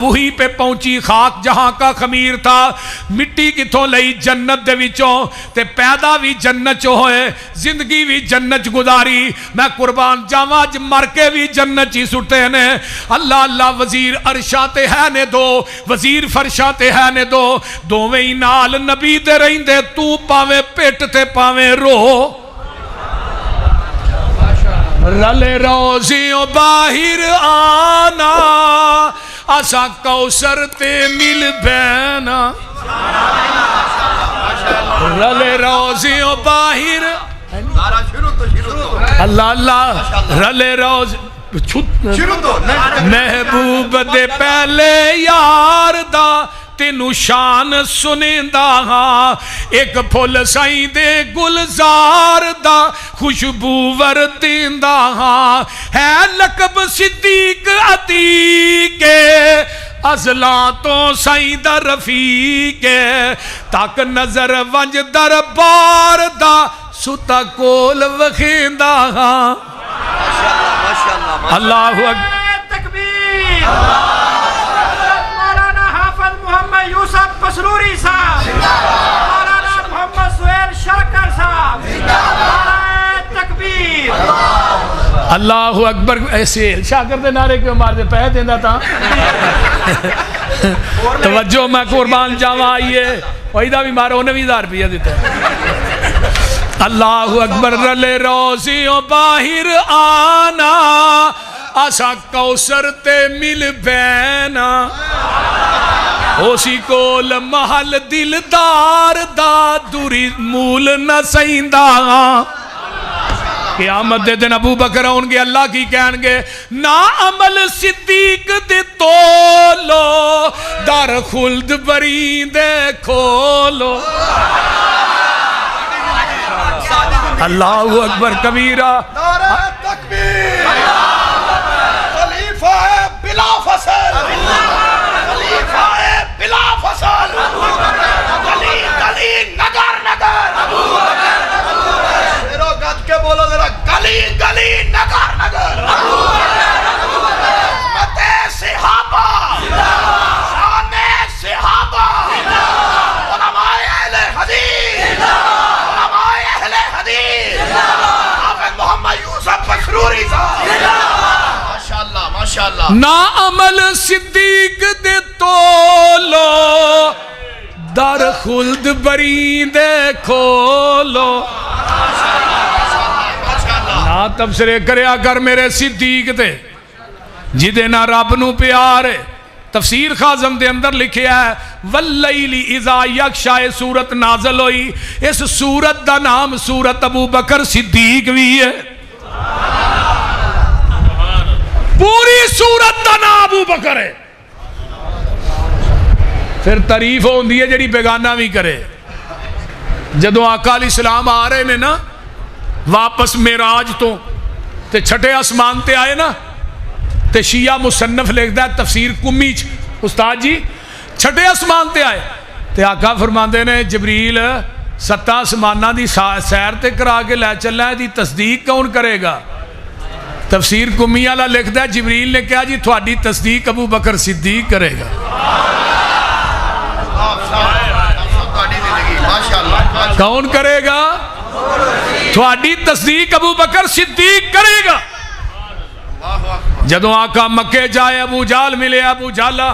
وہیں پہ پہنچی خاک جہاں کا خمیر تھا مٹی کتھوں لئی جنت دے وچوں تے پیدا بھی جنت چو ہوئے زندگی بھی جنت گزاری میں قربان جاواں اج مر کے بھی جنت چی سٹے نے اللہ اللہ وزیر عرشاں تے ہے نے دو وزیر فرشاں تے ہے نے دو دوویں ہی نال نبی دے رہندے تو پاویں پٹ تے پاویں رو رلے روزیوں باہر آنا آسا کوثر تے مل بینا رلے روزیوں باہر اللہ اللہ رلے روز محبوب دے پہلے یار دا تینو شان سنیندا ہاں ایک پھول سائیں دے گلزار دا خوشبو وردیندا ہاں ہے لقب صدیق عتیق ازلاں تو سائیں دا رفیق تاک نظر ونج دربار دا ستا کول وخیندا ہاں اللہ تکبیر محمد یوسف پسروری صاحب مولانا محمد سہیل شاکر صاحب تکبیر اللہ اکبر ایسے شاکر دے نعرے کیوں مار دے پہ دینا تھا توجہ میں قربان جاواں آئیے وہیدہ بھی مارا انہیں بھی 1000 روپیہ دیتا ہے اللہ اکبر رلے روزیوں باہر آنا آسا کوثر تے مل بینا اسی کول محل دلدار دا دوری مول نہ سیندہ قیامت دے دن ابو بکر ہونگے اللہ کی کہنگے نا عمل صدیق دے تولو در خلد بری دے کھولو اللہ اکبر کبیرہ نعرہ تکبیر خلیفہ بلا فصل خلیفہ بلا فصل گلی گلی نگر نگر میرو گج کے بولو ذرا گلی گلی نگر نگر عظمت صحابہ شان صحابہ علماء اہل حدیث علماء اہل حدیث حافظ محمد یوسف پسروری صاحب ماشاءاللہ ماشاءاللہ نا عمل صدیق دے تولو در خلد بری دے کھولو نا تبصرے کریا کر میرے صدیق دے جدے نا رب نو پیارے تفسیر خازم دے اندر لکھیا ہے واللیلی اذا یکشا سورت نازل ہوئی اس سورت دا نام سورت ابو بکر صدیق بھی ہے پوری سورت دا نام ابو بکر ہے پھر تعریف ہوندی ہے جڑی بیگانہ بھی کرے جدو آقا علیہ السلام آ رہے نے نا واپس معراج تو تے چھٹے آسمان تے آئے نا تے شیعہ مصنف لکھدا ہے تفسیر کمی استاد جی چھٹے آسمان تے آئے تے آقا فرماندے نے جبریل 7 آسماناں دی سیر تے کرا کے لے چلنا ہے دی تصدیق کون کرے گا تفسیر کمی والا لکھدا ہے جبریل نے کہا جی تھوڑی تصدیق ابو بکر صدیق کرے گا کون کرے گا تھوڑی تصدیق ابو بکر صدیق کرے گا جدو آقا مکے جائے ابو جال ملے ابو جالا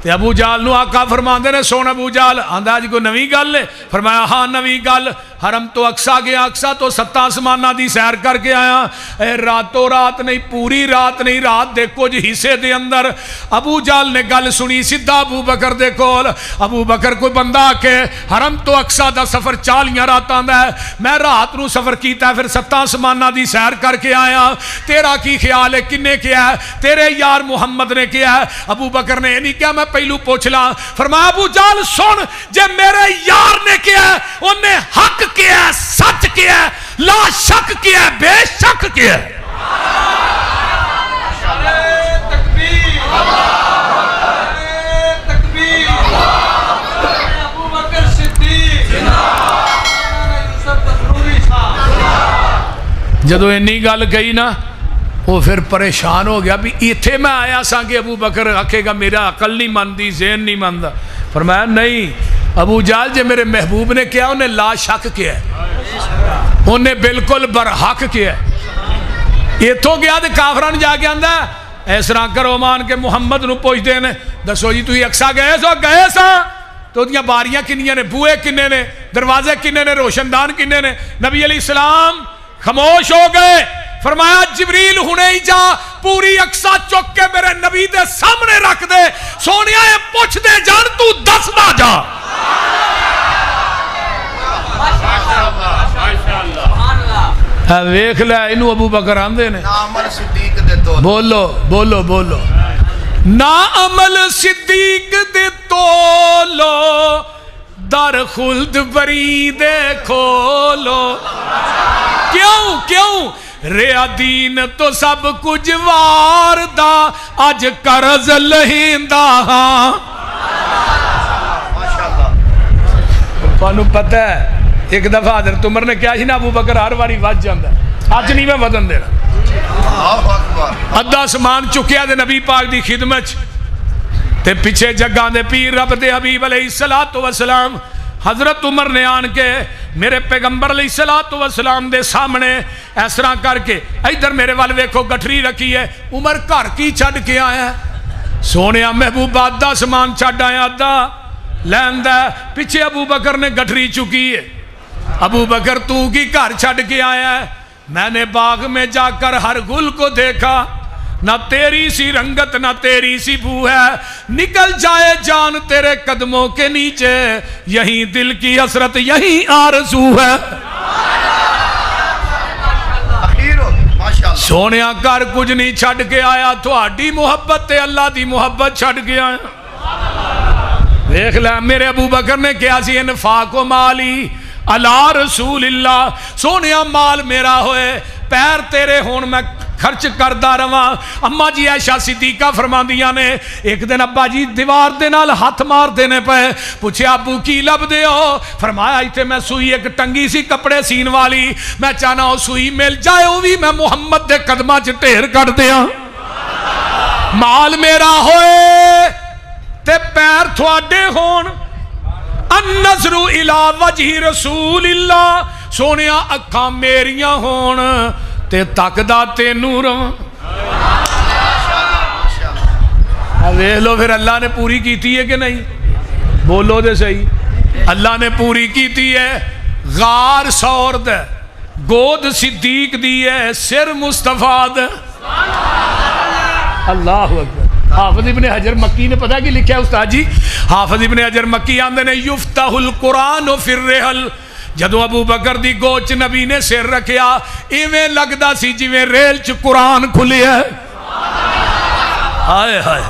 تے ابو جال نو آقا فرماندے نے سون ابو جال آندھا جی کو نوی گل لے فرمایا ہاں نوی گل حرم تو اقصا گیا اقصا تو 7 آسمانہ دی سیر کر کے آیا اے راتوں رات نہیں پوری رات نہیں رات دے کچھ حصے دے اندر ابو جال نے گل سنی سدھا ابو بکر دے کول ابو بکر کوئی بندہ کہ حرم تو اقصا دا سفر 40 رات آندا ہے میں رات نو سفر کیتا ہے پھر 7 آسمانہ دی سیر کر کے آیا تیرا کی خیال ہے کنے کیا ہے تیرے یار محمد نے کیا ہے ابو بکر نے نہیں کیا میں پہلو پوچھ لا فرمایا ابو جال سن جے میرے یار نے کیا ہے انہیں حق کیا ہے سچ کیا ہے لا شک کیا ہے بے شک کیا ہے تکبیر تکبیر ابو بکر صدیق یوسف پسروری صاحب جدو اینی گل کہی نا وہ پھر پریشان ہو گیا بھی ایتھے میں آیا سا کہ ابو بکر آکھے گا میرا عقل نہیں مانتی ذہن نہیں مانتا. فرمایا نہیں ابو جہل جے میرے محبوب نے کیا انہیں لا شک کیا ہے, انہیں بالکل برحق کیا ہے. ایتھوں گیا تو کافران جا کے آندا اس طرح کرو مان کے محمد نو پوچھتے ہیں دسو جی تھی اقصا گئے سو گئے سا تو دیاں باریاں کنیاں نے بوئے کنے نے دروازے کنے نے روشن دان کنے نے. نبی علیہ السلام خاموش ہو گئے. فرمایا جبریل ہنے ہی جا پوری اقصا چک کے میرے نبی دے سامنے رکھ دے سونیا یہ پوچھ دے جان تو دس نہ جا. ویکھ لے انہوں ابو بکر آندے نے عمل صدیق دے تو بولو بولو بولو نا عمل صدیق دے تولو در خلد بری دے کھولو. کیوں ریا دین تو سب کچھ وار دا اج قرض لہندا ہاں. تانوں پتہ ہے ایک دفعہ حضرت عمر نے کیا نا ابو بکر ہر واری وج جاندا اج نہیں میں ودن دینا. اللہ اکبر. ادھا سامان چکیا دے نبی پاک دی خدمت تے پیچھے جگاں دے پیر رب دے حبیب علیہ الصلوۃ والسلام حضرت عمر نے آن کے میرے پیغمبر علیہ الصلوۃ والسلام دے سامنے اس طرح کر کے ادھر میرے وال ویکھو گٹھری رکھی ہے. عمر گھر کی چھڈ کے آیا سونیا محبوب ادھا سامان چھڈ آیا ادھا لیندا پیچھے ابو بکر نے گٹھری چکی ہے. ابو بکر تو کی گھر چھڈ کے آیا ہے؟ میں نے باغ میں جا کر ہر گل کو دیکھا نہ تیری سی رنگت نہ تیری سی بو ہے. نکل جائے جان تیرے قدموں کے نیچے یہیں دل کی حسرت یہیں آرزو ہے. سونیا کر کچھ نہیں چھڈ کے آیا تھوڑی محبت تے اللہ دی محبت چھڈ کے آیا. دیکھ لے میرے ابو بکر نے کیا سی انفاق و مالی اللہ رسول اللہ. سونیا مال میرا ہوئے پیر تیرے ہون میں خرچ کردہ رواں. اما جی عائشہ صدیقہ فرماندیاں نے ایک دن ابا جی دیوار دے نال ہاتھ مار دینے پہ پوچھے ابو کی لب دے ہو؟ فرمایا ایتھے میں سوئی ایک ٹنگی سی کپڑے سین والی میں چاہنا ہو سوئی مل جائے وہ بھی میں محمد دے قدمہ چ ٹھیر کر دیا. مال میرا ہوئے تے پیر تھوڑے ہون النظر الى وجہ رسول اللہ. سونیا اکھاں میریاں ہون تے تکدا تینوں رواں. ویکھ لو پھر اللہ نے پوری کیتی ہے کہ نہیں؟ بولو دے صحیح اللہ نے پوری کیتی ہے. غار سور دے گود صدیق دی ہے سر مصطفیٰ دے. اللہ اکبر. حافظ ابن حجر مکی نے پتہ کی لکھا ہے استاد جی؟ حافظ ابن حجر مکی آندے نے یفتح القرآن فی الرحل. جدو ابو بکر دی گوچ نبی نے سر رکھیا ایویں لگدا سی جویں ریل چ قرآن کھلیا ہے. ہائے ہائے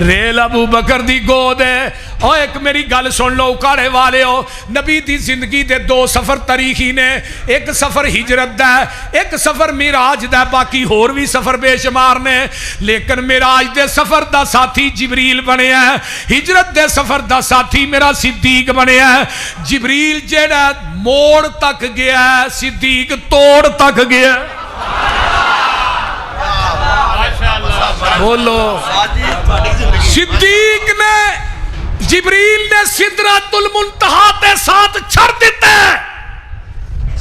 ریل ابو بکر دی گود ہے. او ایک میری گل سن لو اکاڑے والے ہو نبی دی زندگی دے دو سفر تاریخی نے. ایک سفر ہجرت دا ہے ایک سفر معراج دا. باقی ہور بھی سفر بے شمار نے لیکن معراج دے سفر دا ساتھی جبریل بنے ہے. ہجرت دے سفر دا ساتھی میرا صدیق بنے ہے. جبریل جیڑا موڑ تک گیا ہے صدیق توڑ تک گیا ہے. بولو صدیق نے جبریل نے سدرۃ المنتہا تے ساتھ چھڑ دیتے.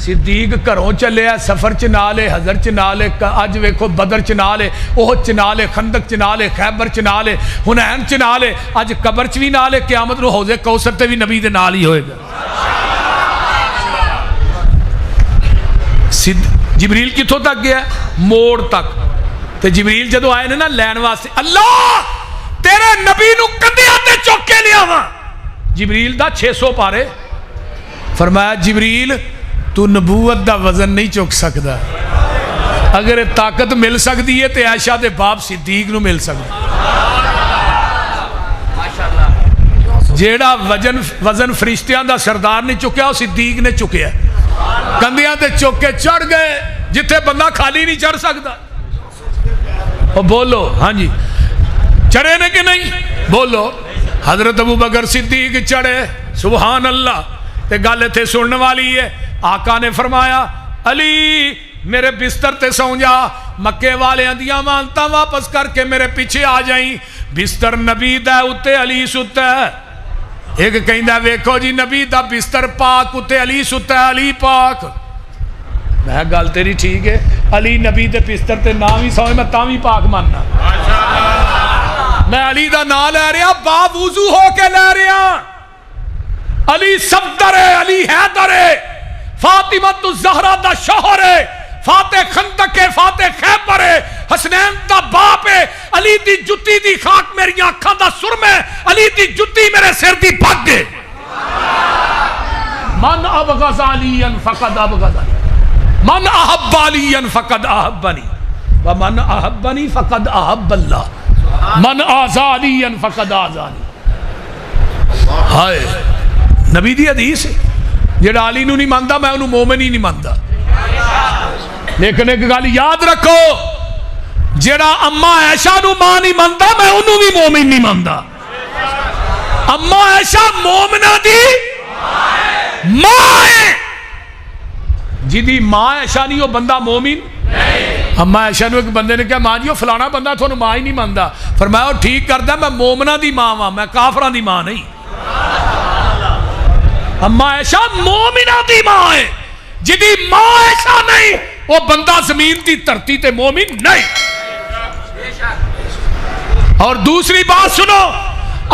صدیق گھروں چلے سفر چ نال حضر چ نال اج ویکھو بدر چ نال احد چ نال خندق چ نال خیبر چ نال حنین چ نال اج قبر چ بھی نال قیامت نو حوض کوثر تے بھی نبی دے نال ہی ہوئے گا. جبریل کتھوں تک گیا موڑ تک. تے جبریل جدو آئے نا لین واسطے اللہ تیرے نبی نو کندھیاں تے چک کے لیا وا. جبریل دا 600 پارے. فرمایا جبریل تو نبوت دا وزن نہیں چک سکدا. اگر طاقت مل سکتی ہے تے عائشہ دے باپ صدیق نو مل سکتا. جیڑا وزن فرشتیاں دا سردار نے چکیا وہ صدیق نے چکیا. کندھیاں تے چک کے چڑھ گئے جتھے بندہ خالی نہیں چڑھ سکتا. بولو ہاں جی چڑھے نے کہ نہیں؟ بولو. حضرت ابو بکر صدیق چڑھے سبحان اللہ. تے گل تھے سننے والی ہے. آقا نے فرمایا علی میرے بستر تے سو جا، مکے والے دیاں مانتا واپس کر کے میرے پیچھے آ جائیں، بستر نبی دا اتے علی ستا ہے۔ ایک کہندا ویکھو جی نبی دا بستر پاک اتے علی ستا ہے، علی پاک۔ میں گل تیری ٹھیک ہے، علی نبی دے بستر تے نہ بھی سوئے میں تاں بھی پاک ماننا، میں علی دا نام لے رہا با وضو ہو کے لے رہا، علی صفدر ہے، علی حیدر ہے، فاطمہ الزہرا دا شوہر ہے، فاتح خندق ہے، فاتح خیبر ہے، حسنین دا باپ ہے، علی دی جتی دی خاک میری آنکھاں دا سرم ہے، علی دی جتی میرے سر دی پھگ ہے۔ من ابغض علی فقد ابغضنی، من احب علی فقد احبنی، ومن احبنی فقد احب اللہ، من آزا علی فقد آزانی۔ ہائے نبی دی حدیث ہے، جڑا علی نو نہیں مانتا میں انہوں مومن ہی نہیں مانتا۔ لیکن ایک گل یاد رکھو، جڑا اما عائشہ نو ماں نہیں مانتا میں انہوں بھی مومن نہیں مانتا۔ اما عائشہ مومنہ دی ماں ہے، جدی ماں عائشہ نہیں وہ بندہ مومن نہیں۔ اما عائشہ نو ایک بندے نے کہا ماں جی وہ فلانا بندہ تھانوں ماں ہی نہیں مانتا، فرمایا وہ ٹھیک کردا میں مومنہ دی ماں ہاں، میں کافراں دی ماں نہیں۔ اما عائشہ مومنہ دی ماں ہے، جدی ماں عائشہ نہیں وہ بندہ زمین دی دھرتی تے مومن نہیں۔ اور دوسری بات سنو،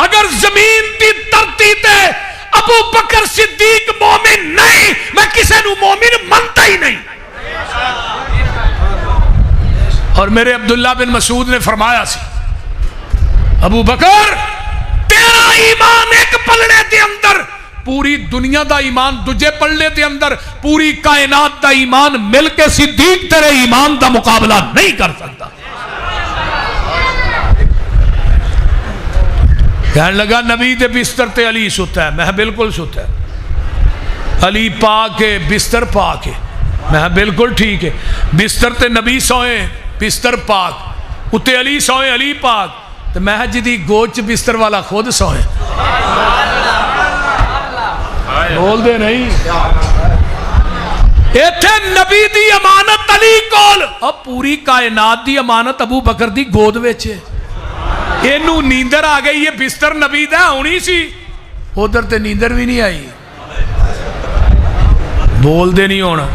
اگر زمین دی دھرتی تے ابو بکر صدیق مومن نہیں، میں کسے نو مومن منتا ہی نہیں۔ اور میرے عبداللہ بن مسعود نے فرمایا سی، ابو بکر تیرا ایمان ایک پلڑے دے اندر، پوری دنیا دا ایمان دجے پلڑے دے اندر، پوری کائنات دا ایمان مل کے صدیق تیرے ایمان دا مقابلہ نہیں کر سکتا۔ کہنے لگا نبی دے بستر تے علی ستا ہے، میں بالکل ستا ہے، علی پاک ہے، بستر پاک ہے، میں بالکل ٹھیک ہے، بستر تے نبی سوئے، بستر پاک، اتے علی سوئے، علی پاک، تو میں جدی گوچ بستر والا خود سوئے، بول دے نہیں، ایتھے نبی دی امانت علی کول، اب پوری کائنات دی امانت ابو بکر دی گود ویچے، اینو نیندر آ گئی، یہ بستر نبی دا ہونی سی، ادھر تے نیندر بھی نہیں آئی، بول دے نہیں ہونا۔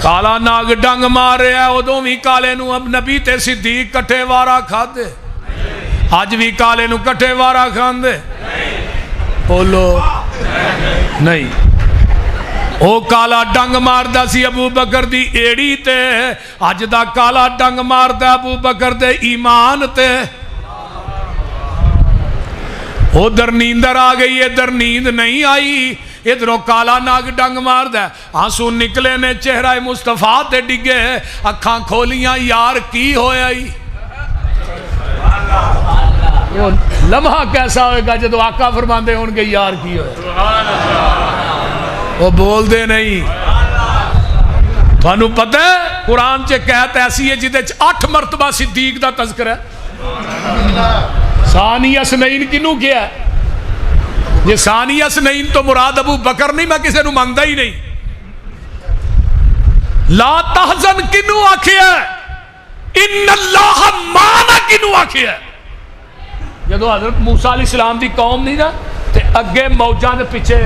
کالا ناگ ڈنگ مار رہا ہے، ادوں بھی کالے نو اب نبی تے صدیق کٹھے وارا کھا دے، آج بھی کالے نو کٹھے وارا کھان دے، بولو نہیں۔ او کالا ڈنگ ماردا سی ابو بکر دی ایڑی تے، اج دا کالا ڈنگ ماردا ابو بکر دے ایمان تے۔ ادھر نیندر آ گئی، ادھر نیند نہیں آئی، ادھروں کالا ناگ ڈنگ ماردا، آنسو نکلے نے چہرہ مصطفیٰ تے ڈگے، اکھاں کھولیاں یار کی ہویا ہی۔ وہ لمحہ کیسا ہوئے گا جدو آقا فرماندے ہون گے یار کی ہوئے، وہ بول دے نہیں۔ تھانوں پتہ ہے قرآن چے کہت ایسی ہے جدے 8 مرتبہ صدیق دا تذکر ہے، ثانی اثنین کنوں کیا ہے؟ یہ ثانی اثنین تو مراد ابو بکر نہیں، میں کسے نو ماندا ہی نہیں۔ لا تحزن کنوں آکھیا ہے؟ ان اللہ معنا کنوں آکھیا ہے؟ جدو حضرت موسیٰ علیہ السلام دی قوم نہیں نا تے اگے موجاں دے پیچھے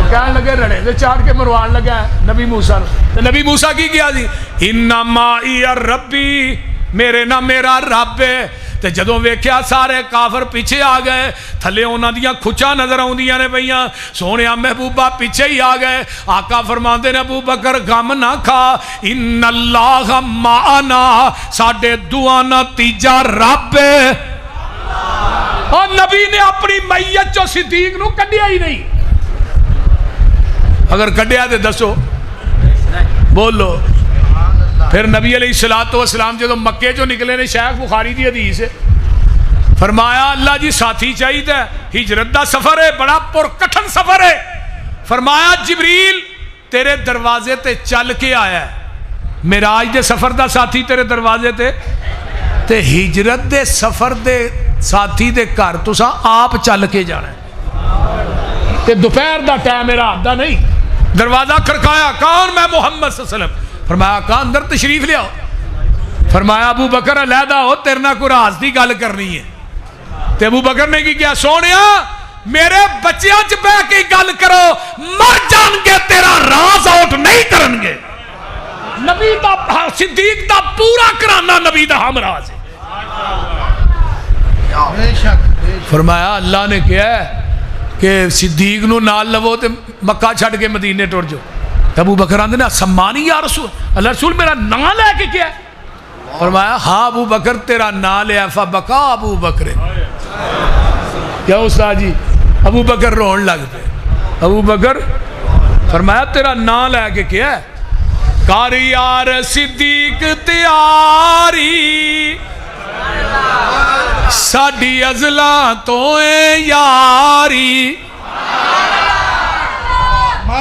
کہنے لگے رڑے دے چاڑ کے مروان لگا ہے نبی موسیٰ تے نبی موسیٰ کی کیا دی انما ای ربی، میرے نہ میرا رب ہے۔ تے جدوں ویکھیا سارے کافر پیچھے آ گئے، تھلے انہاں دیاں کھچاں نظر آوندیاں نے پئیاں، سونیا محبوبہ پیچھے ہی آ گئے۔ آقا فرماندے نے ابو بکر غم نہ کھا، ان اللہ معنا، ساڈے دعا نتیجہ رب ہے۔ اور نبی نے اپنی میت جو صدیق نو کڈیا ہی نہیں، اگر کڈیا دے دسو بولو۔ پھر نبی علیہ السلام جدو مکے جو نکلے نے، شیخ بخاری دی حدیث ہے، فرمایا اللہ جی ساتھی چاہیے، ہجرت دا سفر ہے، بڑا پرکٹھن سفر ہے، فرمایا جبریل تیرے دروازے تے چل کے آیا ہے، معراج دے سفر دا ساتھی تیرے دروازے تے ہجرت دے سفر دے ساتھی دے گھر تساں آپ چل کے جانا ہے، تے دوپہر دا ٹائم ہے، رات دا نہیں، دروازہ کھڑکایا، کون؟ میں محمد صلی اللہ علیہ وسلم۔ فرمایا آقا اندر تشریف لے آؤ۔ فرمایا ابو بکر علیحدہ ہو، تیرے نہ کوئی راز دی گل کرنی ہے۔ تے ابو بکر نے کی کیا؟ سونیا میرے بچیاں چ بہ کے گل کرو، مر جان گے تیرا راز آؤٹ نہیں کرن گے۔ نبی دا صدیق دا پورا کرانا نبی دا ہم راز ہے۔ فرمایا اللہ نے کیا ہے کہ صدیق نو نال لو تے مکہ چھڑ کے مدینے ٹر جو۔ ابو بکر آندے نے سمانی یا رسول اللہ، رسول میرا نام لے کے کیا ہے؟ فرمایا ہاں ابو بکر تیرا نام لیا، فبکا ابو بکر۔ کیا استاد جی؟ ابو بکر رون لگ پے۔ ابو بکر فرمایا تیرا نام لے کے کیا ہے؟ کار یار صدیق تیاری، ساڈی ازلاں تو اے یاری،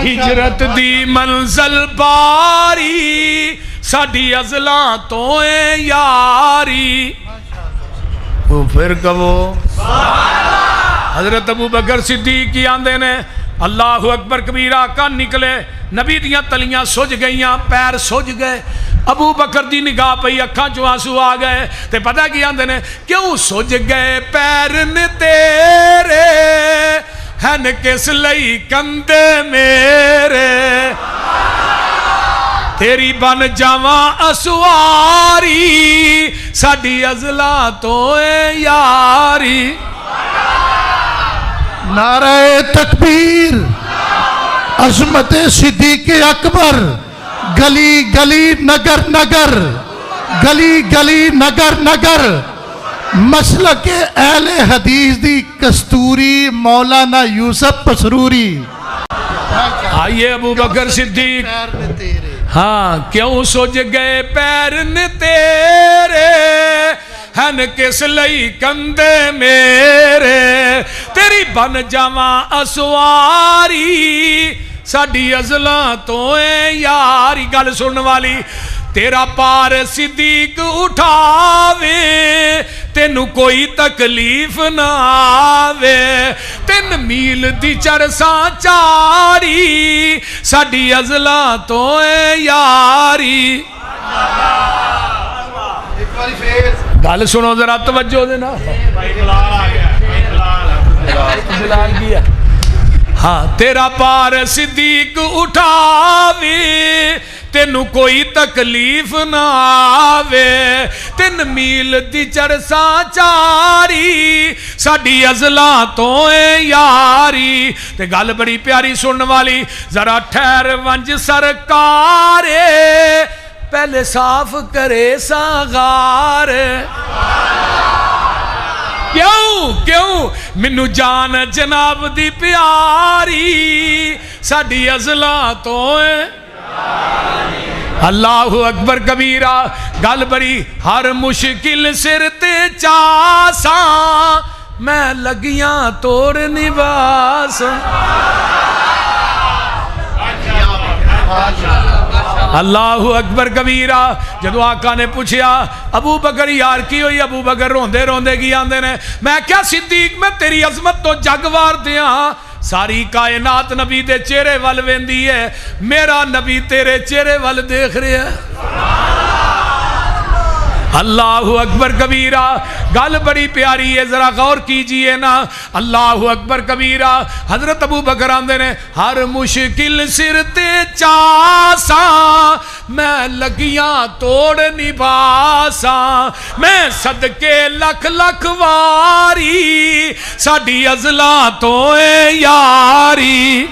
ہجرت دی منزل باری، ساڈی ازلاں تو اے یاری۔ وہ پھر کہو حضرت ابو بکر صدیق کی آندے نے اللہ اکبر کبیرہ کا نکلے، نبی دیاں تلیاں سج گئیاں، پیر سج گئے۔ ابو بکر دی نگاہ پئی، اکھاں چوں آنسو آ گئے۔ تے پتہ کی آندے نے کیوں سج گئے پیر نے تیرے، ہن کس لئی کندے میرے، تیری بن جاواں اسواری، ساڈی ازلاں تو اے یاری۔ نعرہ تکبیر، عظمت صدیق اکبر، گلی گلی نگر نگر، گلی گلی نگر نگر، مسلک اہل حدیث دی کستوری مولانا یوسف پسروری۔ آئیے ابو بکر صدیق، ہاں کیوں سج گئے پیر نے تیرے، ہن کس لئی کندے میرے، تیری بن جاواں اسواری، ساڈی ازلاں تو اے یاری۔ گل سنن والی، تیرا پار صدیق اٹھاوے، تینو کوئی تکلیف نہ آوے، 3 میل دی چرساں چاری، ساڈی ازلاں تو اے یاری۔ گل سنو ذرا توجہ دے نا، جلال کیا ہاں، تیرا پار صدیق اٹھاوے، تینو کوئی تکلیف نہ آوے، 3 میل دی چرساں چاری، ساڈی ازلاں تو اے یاری۔ تے گل بڑی پیاری سنن والی، ذرا ٹھہر ونج سرکارے، پہلے صاف کرے ساغار۔ کیوں منو جان جناب دی پیاری، ساڈی ازلاں تو اے اللہ اکبر کبیرہ۔ گل بڑی، ہر مشکل سر تے چاساں، میں لگیاں توڑ نباس۔ اللہ اکبر کبیرہ۔ جدو آقا نے پوچھیا ابو بکر یار کی ہوئی، ابو بکر روندے روندے کی آندے نے، میں کیا صدیق میں تیری عظمت تو جگوار دیاں، ساری کائنات نبی دے چہرے وال ویندی ہے، میرا نبی تیرے چہرے وال دیکھ رہا ہے۔ اللہ اکبر کبیرہ۔ گل بڑی پیاری ہے، ذرا غور کیجئے نا۔ اللہ اکبر کبیرہ۔ حضرت ابو بکر آندے نے، ہر مشکل سر تے چاساں، میں لگیاں توڑ نبھاساں، میں صدقے لکھ لکھ واری، ساڈی ازلاں تو اے یاری۔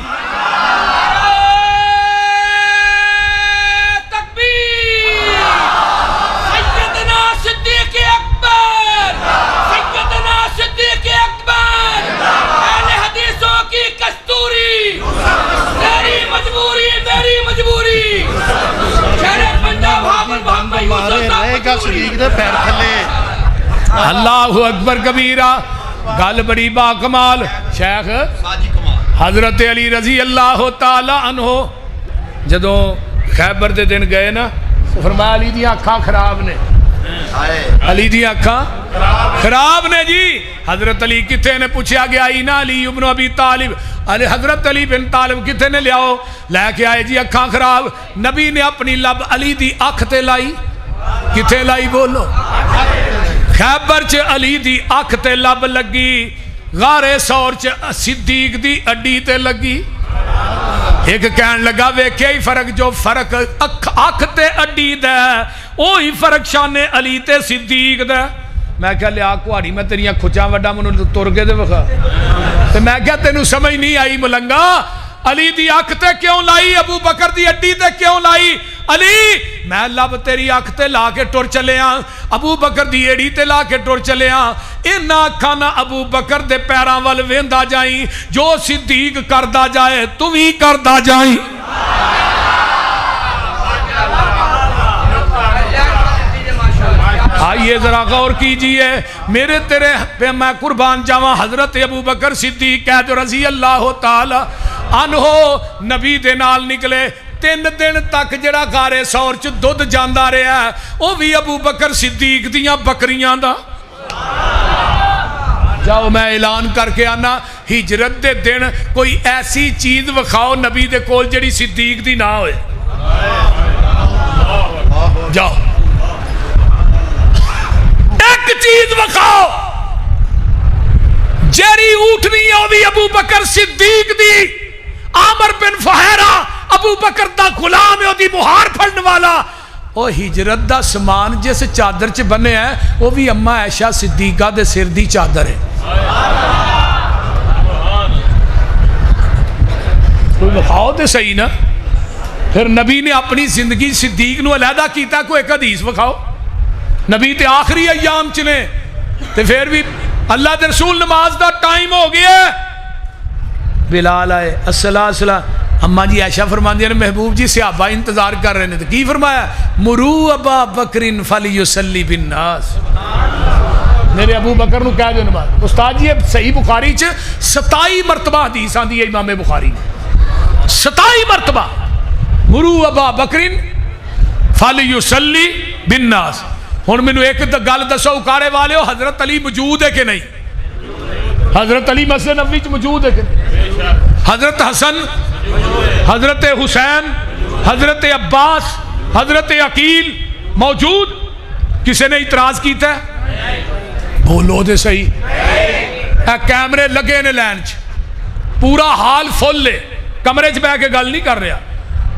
اللہ اکبر کبیرہ۔ گل بڑی با کمال، شیخ حضرت علی رضی اللہ تعالی عنہ جدو خیبر دے دن گئے نا، فرمایا علی دی آنکھاں خراب نے، علی دی اکھاں خراب نے جی. حضرت علی کتھے نے پوچھا گیا اینا علی ابن ابی طالب, حضرت علی بن طالب کتھے نے لیاؤ, لے کے آئے جی اکھاں خراب. نبی نے اپنی لب علی دی اکھ تے لائی, کتھے لائی بولو, خیبر چ علی دی اکھ تے لب لگی, غار سور چ صدیق دی اڈی تے لگی. ایک کہن لگا ویکھے ہی فرق, جو فرق اکھ تے اڈی دا وہی فرق شان علی تے صدیق دا. میں کہا لیا کواری میں تیریاں کھچاں وڈا منو تر کے دے وکھا. تو میں کہا تینوں سمجھ نہیں آئی ملنگا, علی دی اکھ تے کیوں لائی, ابو بکر دی اڈی تے کیوں لائی. علی میں لب تیری اکھ تے لا کے ٹر چلے ہاں, ابو بکر دی ایڑی تے لا کے ٹر چلے ہاں. اینا کھانا ابو بکر دے پیراں ول ویندا جائیں, جو صدیق کردا جائے تو بھی کردا جائیں. آئیے ذرا غور کیجئے میرے تیرے پہ میں قربان جاواں. حضرت ابو بکر صدیق قید رضی اللہ تعالی عنہ نبی دے نال نکلے. 3 دن تک جڑا غارے سور چ دودھ جاندا رہا ہے وہ بھی ابو بکر صدیق دیاں بکریاں دا. جاؤ میں اعلان کر کے آنا, ہجرت دے دن کوئی ایسی چیز وکھاؤ نبی دے کول جڑی صدیق دی نہ ہوئے. جاؤ ایک چیز وکھاؤ جیری اٹھنی ہے وہ بھی ابو بکر صدیق دی. عامر بن فہیرہ ابو بکر دا غلام ہے, وہ دی مہار پھڑن والا. وہ ہجرت دا سامان جس چادر چ بنے ہیں وہ بھی اما عائشہ صدیقہ دے سر دی چادر ہے. کوئی وکھاؤ تے صحیح نا. پھر نبی نے اپنی زندگی صدیق نو علیحدہ کیتا, کوئی ایک حدیث وکھاؤ. نبی تے آخری ایام چنے تے پھر بھی اللہ دے رسول نماز دا ٹائم ہو گیا. بلال آئے السلام. اما جی عائشہ فرماندی ہیں محبوب جی صحابہ انتظار کر رہے ہیں, تو کی فرمایا مرو ابا بکر فلیصلی بالناس. میرے ابو بکر نو کہہ دو نماز. استاد جی صحیح بخاری چ 27 مرتبہ حدیث آندی ہے امام بخاری نے, 27 مرتبہ مرو ابا بکر فلیصلی بالناس. ہن مینوں ایک گل دسو اکاڑے والے ہو, حضرت علی موجود ہے کہ نہیں؟ حضرت علی مسجد نبوی چ موجود ہے کہ نہیں؟ حضرت حسن, حضرت حسین, حضرت عباس, حضرت عقیل موجود؟ کسی نے اعتراض کیتا ہے؟ بولو دے صحیح. کیمرے لگے نے لین چ, پورا حال فل ہے, کمرے چ بہ کے گل نہیں کر رہا.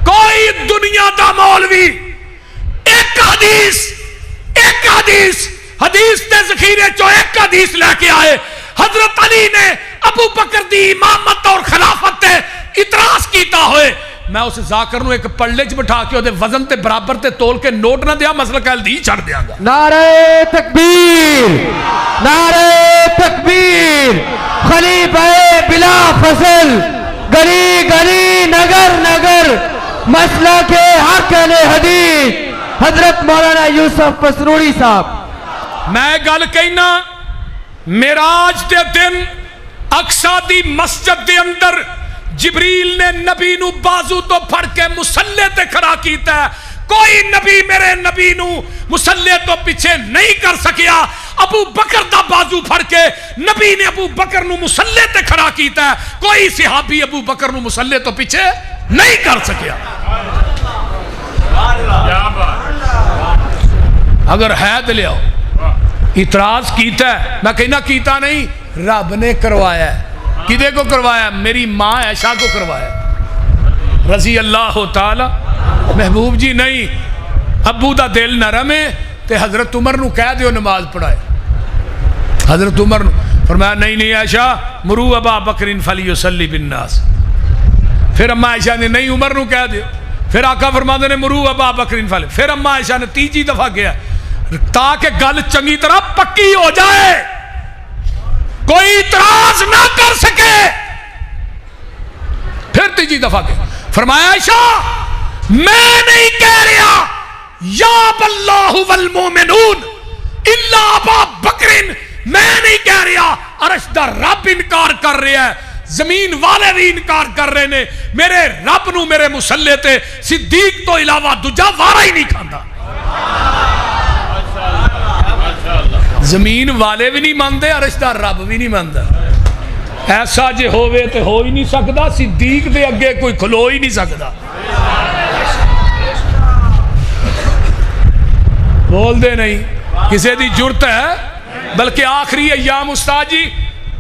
کوئی دنیا دا مولوی ایک حدیث تے ذخیرے چو ایک حدیث لے کے آئے حضرت علی نے ابو بکر دی امامت اور خلافت تے اعتراض کیتا ہوئے, میں اس ذاکر نو ایک پلڑے چ بٹھا کے وزن تے برابر تے تول کے نوٹ نہ دیا, مسئلہ کہل دی چھڑ دیا گا. نعرہ تکبیر, نعرہ تکبیر. خلیفہ بلا فصل, گلی گلی نگر نگر, مسلک حق اہل حدیث حضرت مولانا یوسف پسروڑی صاحب. میں گل کہنا, معراج دے دن اقصی دی مسجد دے اندر جبریل نے نبی نو بازو تو پھڑ کے مسلح تے کھڑا کیتا ہے. کوئی نبی میرے نبی نو مسلح تو پیچھے نہیں کر سکیا. ابو بکر دا بازو پھڑ کے نبی نے ابو بکر نو مسلح تے کھڑا کیتا ہے. کوئی صحابی ابو بکر نو مسلح تو پیچھے نہیں کر سکیا. اگر ہے تو لے آؤ. اعتراض کیتا ہے, میں کہنا کیتا نہیں, رب نے کروایا ہے. کدے کو کروایا؟ میری ماں عائشہ کو کروایا رضی اللہ تعالی. محبوب جی نہیں, ابو دا دل نرم ہے تے حضرت عمر نو کہہ دیو نماز پڑھائے. حضرت عمر نو فرمایا نہیں عائشہ مرو ابا بکر فلیصلی بالناس. پھر اما عائشہ نے نہیں عمر نو کہہ دیو. پھر آقا فرماندے نے مرو ابا بکر فلی. پھر اما عائشہ نے تیجی دفعہ گیا تاکہ گل چنگی طرح پکی ہو جائے, کوئی اعتراض نہ کر سکے. پھر تیجی دفعہ گیا, فرمایا عائشہ میں نہیں کہہ رہا یا اللہ والمومنون الا ابا بکر, میں نہیں کہہ رہا. عرش دا رب انکار کر رہا ہے, زمین والے بھی انکار کر رہے نے. میرے رب نو میرے مسلح تے صدیق تو علاوہ دوجا وارا ہی نہیں کھاندا. زمین والے بھی نہیں مانتے، عرش دا رب بھی نہیں مانتا. ایسا جے ہووے تے ہو ہی نہیں سکتا. صدیق دے اگے کوئی کھلو ہی نہیں سکتا. بول دے نہیں کسے دی جرت ہے. بلکہ آخری ایام استاد جی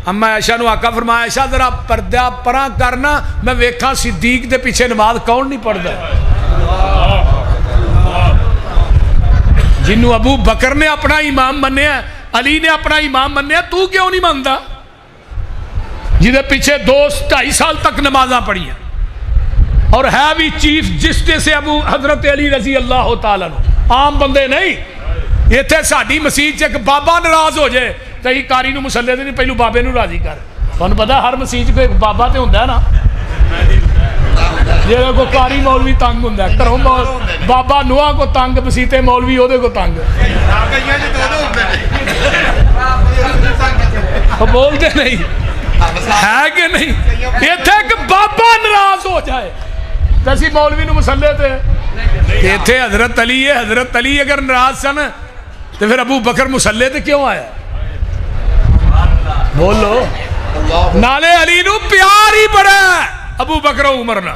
اما عائشہ نو آقا فرمایا عائشہ ذرا پردہ پراں کرنا میں ویکھاں صدیق دے پیچھے نماز کون نہیں پڑھدا. جنوں ابو بکر نے اپنا امام منیا، علی نے اپنا امام منیا، تو کیوں نہیں مانتا؟ جدے پیچھے 2-2.5 سال تک نمازاں پڑھیاں اور ہے بھی چیف جسٹس سے ابو حضرت علی رضی اللہ تعالیٰ عنہ، عام بندے نہیں. اتنے ساڈی مسیح ایک بابا ناراض ہو جائے تو ہی کاری نو مسلے دے نہیں، پہلو بابے نو راضی کر. تمہیں پتا ہر مسیح کو ایک بابا تے ہوندا ہے نا، جے کو کاری مولوی تنگ ہوندا ہے گھروں بابا نوہاں کو تنگ، مسیتے مولوی اودے کو تنگ. بول دے نہیں ہے کہ نہیں؟ اتنے ایک بابا ناراض ہو جائے تو اسی مولوی نو مسلے تے اتنے حضرت علی ہے. حضرت علی اگر ناراض سن تو پھر ابو بکر مسلے تے کیوں آیا؟ بولو. نالے علی نو پیار ہی بڑا ہے ابو بکر و عمر نا.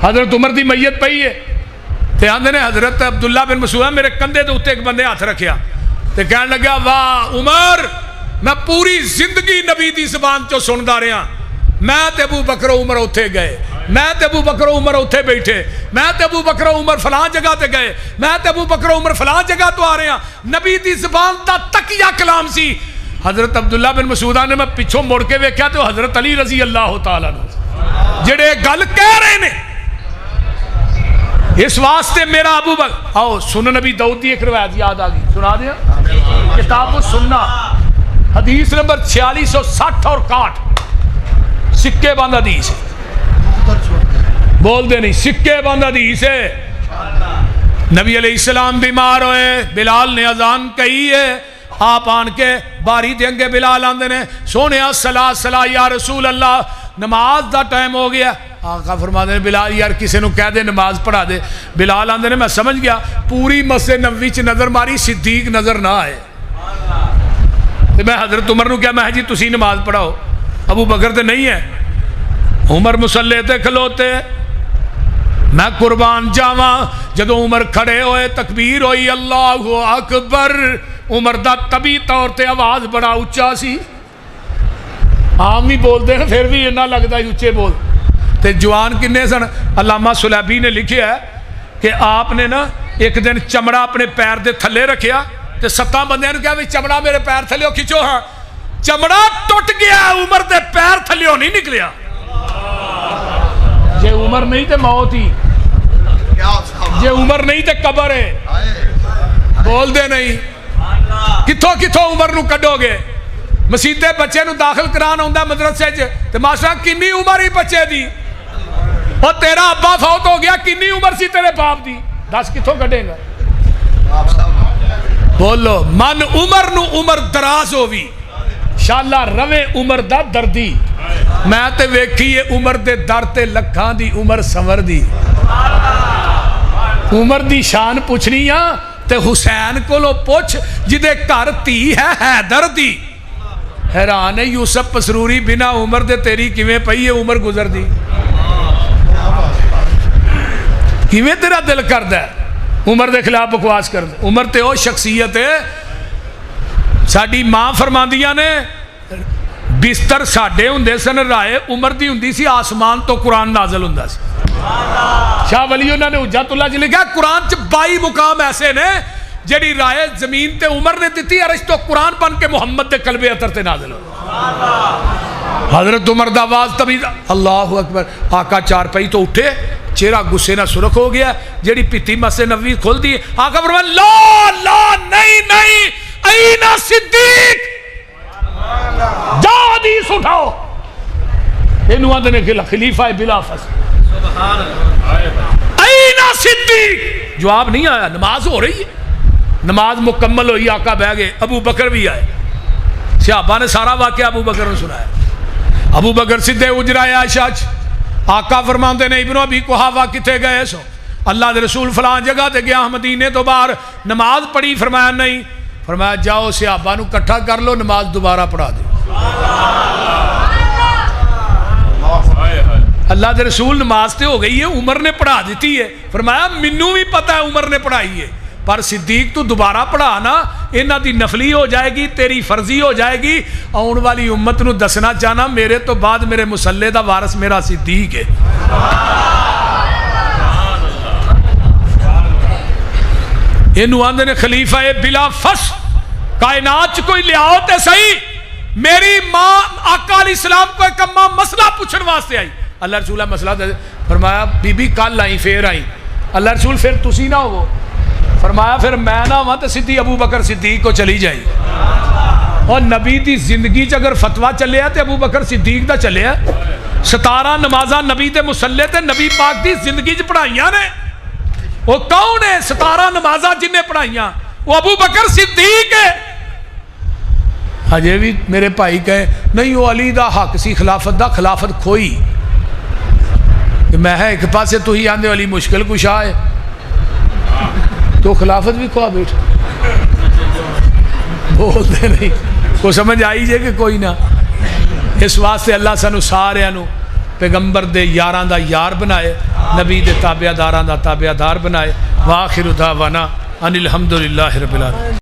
حضرت عمر دی میت پئی ہے تے آندے نے حضرت عبداللہ بن مسعود میرے کندھے تے اوتے ایک بندے ہاتھ رکھیا تے کہن لگا واہ عمر میں پوری زندگی نبی دی زبان چوں سندا رہا. میں تے ابو بکر و عمر اوتھے گئے، میں تے ابو بکر و عمر اوتھے بیٹھے، میں تے ابو بکر و عمر فلاں جگہ تے گئے، میں تے ابو بکر و عمر فلاں جگہ تو آ رہے ہیں. نبی دی زبان دا تکیہ کلام سی. حضرت عبداللہ بن مسعود نے میں پیچھوں مڑ کے ویکھیا تو حضرت علی رضی اللہ تعالیٰ عنہ جڑے گل کہہ رہے نے. اس واسطے میرا ابو بکر آؤ سنن نبی داؤد دی ایک روایت یاد آ گئی، سنا دیا. کتاب السنہ حدیث نمبر 4660 اور 61 سکے بند حدیث ہے. بول دے نہیں سکے بند حدیث ہے. نبی علیہ السلام بیمار ہوئے، بلال نے اذان کہی ہے، آپ آن کے باری دیں گے. بلال آندے نے سونے صلاۃ صلاۃ یا رسول اللہ نماز دا ٹائم ہو گیا. آقا فرما دے بلال یار کسے نو کہہ دے نماز پڑھا دے. بلال آندے نے میں سمجھ گیا. پوری مسجد نبوی چ نظر ماری، صدیق نظر نہ آئے. میں حضرت عمر نو کیا میں جی تسی نماز پڑھاؤ. ابو بکر تے نہیں ہے، عمر مسلے تے کھلوتے. میں قربان جاواں جدو عمر کھڑے ہوئے تکبیر ہوئی اللہ اکبر، عمر دا طبی طور تے آواز بڑا اچا سی. عام ہی بولتے ہیں پھر بھی اتنا لگتا ہے اچے بول. تے جوان کنے سن؟ علامہ سلیبی نے لکھیا ہے کہ آپ نے نا ایک دن چمڑا اپنے پیر دے تھلے رکھیا تے 7 بندیاں نے کہا بھی چمڑا میرے پیر تھلے کھچو. ہاں چمڑا ٹوٹ گیا، عمر دے پیر تھلے نہیں نکلیا. جے عمر نہیں تے موت ہی، جے عمر نہیں تے قبر ہے. بول دے نہیں کتھوں کتھوں عمر نو کڈو گے. مسیتے بچے نو داخل کران ہوندا مدرسے چ تے ماسٹر کنی عمر ہی بچے دی، اور تیرا ابا فوت ہو گیا کنی عمر سی تیرے باپ دی، دس کتھوں کڈے گا. بولو من عمر نو عمر دراز ہووی شالا روے عمر دا دردی. میں تے ویکھی ہے عمر دے در تے لکھاں دی عمر سنور دی. عمر دی شان پوچھنی آ تے حسین کو لو پوچھ جدے گھر تھی ہے حیدر دی. حیران ہے یوسف پسروری بنا عمر دے تیری کیویں پئی ہے عمر گزر دی. کیویں تیرا دل کردا ہے عمر دے خلاف بکواس کر دے. عمر تے او شخصیت ہے. ساڈی ماں فرماندیاں نے بستر ساڈے ہوندے سن، رائے عمر دی ہوندی سی، آسمان تو قرآن نازل ہوندا سی. شاہ ولی انہوں نے حجت اللہ جی لکھا قرآن چ 22 مقام ایسے نے جڑی رائے زمین تے عمر نے دیتی، عرش تو قرآن بن کے محمد دے قلب اطہر تے نازل ہو. حضرت عمر دا آواز تبھی اللہ اکبر. آقا چار پئی تو اٹھے، چہرہ غصے نہ سرخ ہو گیا. جڑی پیتی مسجد نبوی کھول دی، آقا فرمایا لا لا نہیں نہیں این صدیق، جا حدیث اٹھاؤ. اینو آندے نے خلیفہ بلا فصل این صدیق. جواب نہیں آیا. نماز ہو رہی ہے، نماز مکمل ہوئی، آقا بہ گئے. ابو بکر بھی آئے. صحابہ نے سارا واقعہ ابو بکر نے سنایا. ابو بکر سدھے اجرائے عائشہ. آقا فرماندے نے ابن ابی قحافہ کتے گئے سو؟ اللہ دے رسول فلاں جگہ تے گیا مدینے تو باہر. نماز پڑھی؟ فرمایا نہیں. فرمایا جاؤ صحابہ نو کٹھا کر لو نماز دوبارہ پڑھا دو اللہ دے رسول نماز تے ہو گئی ہے عمر نے پڑھا دیتی ہے فرمایا منو بھی پتہ ہے عمر نے پڑھائی ہے پر صدیق تو دوبارہ پڑھانا انہاں دی نفلی ہو جائے گی تیری فرضی ہو جائے گی آن والی امت نو دسنا چاہنا میرے تو بعد میرے مصلی دا وارث میرا صدیق ہے انہوں آندے نے خلیفہ بلا فش کائنات کوئی لیاؤ تے صحیح میری ماں آقا علیہ السلام کو ایک اماں مسئلہ پوچھن واسطے آئی اللہ رسولہ مسئلہ دے فرمایا بی بی کل آئی پھر آئی اللہ رسول پھر تسی نہ ہو فرمایا پھر میں نہ ہوں تو سیدھی ابو بکر صدیق کو چلی جائی اور نبی دی زندگی چ اگر فتوہ چلے تو ابو بکر صدیق دا چلے 17 نمازاں نبی دے مصلی تے نبی پاک دی زندگی چ پڑھائیاں نے وہ کون ہے 17 نمازاں جن نے پڑھائیاں وہ ابو بکر صدیق ہے ہجے بھی میرے بھائی کہے نہیں وہ علی دا حق سی خلافت دا خلافت کھوئی کہ میں ایک پاسے تو ہی آندے علی مشکل کشا ہے تو خلافت بھی کھوا بیٹھ بولتے نہیں کو سمجھ آئی جے کہ کوئی نہ اس واسطے اللہ سانو سارے انو پیغمبر دے یاراں دا یار بنائے نبی دے تابعداراں دا تابعدار بنائے وآخر دعوانا ان الحمدللہ رب العالمین